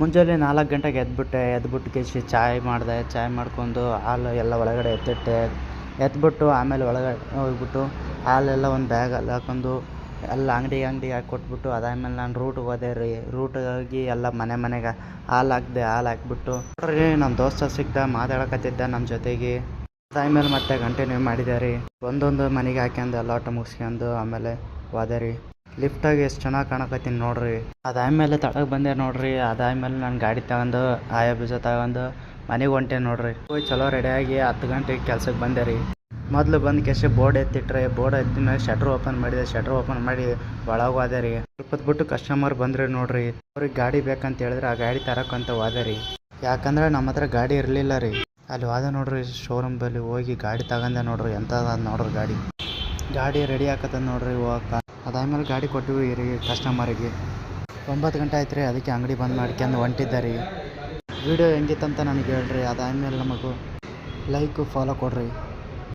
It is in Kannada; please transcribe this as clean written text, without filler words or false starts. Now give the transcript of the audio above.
ಮುಂಜಾನೆ 4 ಗಂಟೆಗೆ ಎದ್ಬಿಟ್ಟು ಕೇಸಿ ಚಾಯ್ ಮಾಡಿದೆ. ಚಾಯ್ ಮಾಡ್ಕೊಂಡು ಹಾಲು ಎಲ್ಲ ಒಳಗಡೆ ಎತ್ತಿಟ್ಟೆ. ಎತ್ಬಿಟ್ಟು ಆಮೇಲೆ ಒಳಗಡೆ ಹೋಗ್ಬಿಟ್ಟು ಹಾಲೆಲ್ಲ ಒಂದು ಬ್ಯಾಗಲ್ಲಿ ಹಾಕೊಂಡು ಎಲ್ಲ ಅಂಗಡಿಗೆ ಕೊಟ್ಬಿಟ್ಟು ಅದಾದ್ಮೇಲೆ ನಾನು ರೂಟಿಗೆ ಹೋದೆ ರೀ. ರೂಟಿಗೆ ಹೋಗಿ ಎಲ್ಲ ಮನೆಗೆ ಹಾಲು ಹಾಕ್ಬಿಟ್ಟು ನೋಡ್ರಿ ನಮ್ಮ ದೋಸ್ತ ಸಿಕ್ಕಿದ, ಮಾತಾಡಕತ್ತಿದ್ದ ನಮ್ಮ ಜೊತೆಗೆ. ಅದಾದ್ಮೇಲೆ ಮತ್ತೆ ಕಂಟಿನ್ಯೂ ಮಾಡಿದೆ ರೀ. ಒಂದೊಂದು ಮನೆಗೆ ಹಾಕ್ಯಂಡು ಎಲ್ಲ ಆಟ ಮುಗಿಸ್ಕೊಂಡು ಆಮೇಲೆ ಹೋದೆ ರೀ. ಲಿಫ್ಟಾಗಿ ಎಷ್ಟು ಚೆನ್ನಾಗಿ ಕಾಣಕತ್ತೀನಿ ನೋಡ್ರಿ. ಅದಾದ್ಮೇಲೆ ತಳಗೆ ಬಂದೆ ನೋಡ್ರಿ. ಅದಾದ್ಮೇಲೆ ನಾನು ಗಾಡಿ ತಗೊಂಡು ಆಯಾ ಬೀಜ ತಗೊಂಡು ಮನೆಗೆ ಹೊಂಟೆ ನೋಡ್ರಿ. ಹೋಗಿ ಚಲೋ ರೆಡಿಯಾಗಿ 10 ಗಂಟೆಗೆ ಕೆಲ್ಸಕ್ಕೆ ಬಂದೆ ರೀ. ಮೊದಲು ಬಂದು ಕೆಸಿ ಬೋರ್ಡ್ ಎತ್ತಿಟ್ರೆ, ಬೋರ್ಡ್ ಎತ್ತಿದ ಮೇಲೆ ಶಟ್ರ್ ಓಪನ್ ಮಾಡಿದೆ. ಶಟ್ರ್ ಓಪನ್ ಮಾಡಿ ಒಳಗೆ ಹೋದೆ ರೀ. ಸ್ವಲ್ಪ ಬಿಟ್ಟು ಕಸ್ಟಮರ್ ಬಂದ್ರೆ ನೋಡ್ರಿ. ಅವ್ರಿಗೆ ಗಾಡಿ ಬೇಕಂತ ಹೇಳಿದ್ರೆ ಆ ಗಾಡಿ ತರಕ್ಕಂತ ಹೋದೆ ರೀ. ಯಾಕಂದ್ರೆ ನಮ್ಮ ಹತ್ರ ಗಾಡಿ ಇರಲಿಲ್ಲ ರೀ. ಅಲ್ಲಿ ಹೋದೆ ನೋಡ್ರಿ, ಶೋರೂಮ್ ಬಳಿ ಹೋಗಿ ಗಾಡಿ ತಗೊಂಡೆ ನೋಡ್ರಿ. ಎಂಥದ್ದು ನೋಡ್ರಿ ಗಾಡಿ ರೆಡಿ ಆಕತ್ತದ ನೋಡ್ರಿ ಹೋಗಕ್ಕೆ. ಅದಾದ್ಮೇಲೆ ಗಾಡಿ ಕೊಟ್ಟಿವಿ ರೀ ಕಸ್ಟಮರಿಗೆ. 9 ಗಂಟೆ ಆಯ್ತು ರೀ. ಅದಕ್ಕೆ ಅಂಗಡಿ ಬಂದ್ ಮಾಡ್ಕೊಂಡು ಹೊಂಟಿದ್ದೆ ರೀ. ವಿಡಿಯೋ ಹೆಂಗಿತ್ತಂತ ನನಗೆ ಹೇಳ್ರಿ. ಅದಾದ್ಮೇಲೆ ನಮಗೂ ಲೈಕು ಫಾಲೋ ಕೊಡ್ರಿ.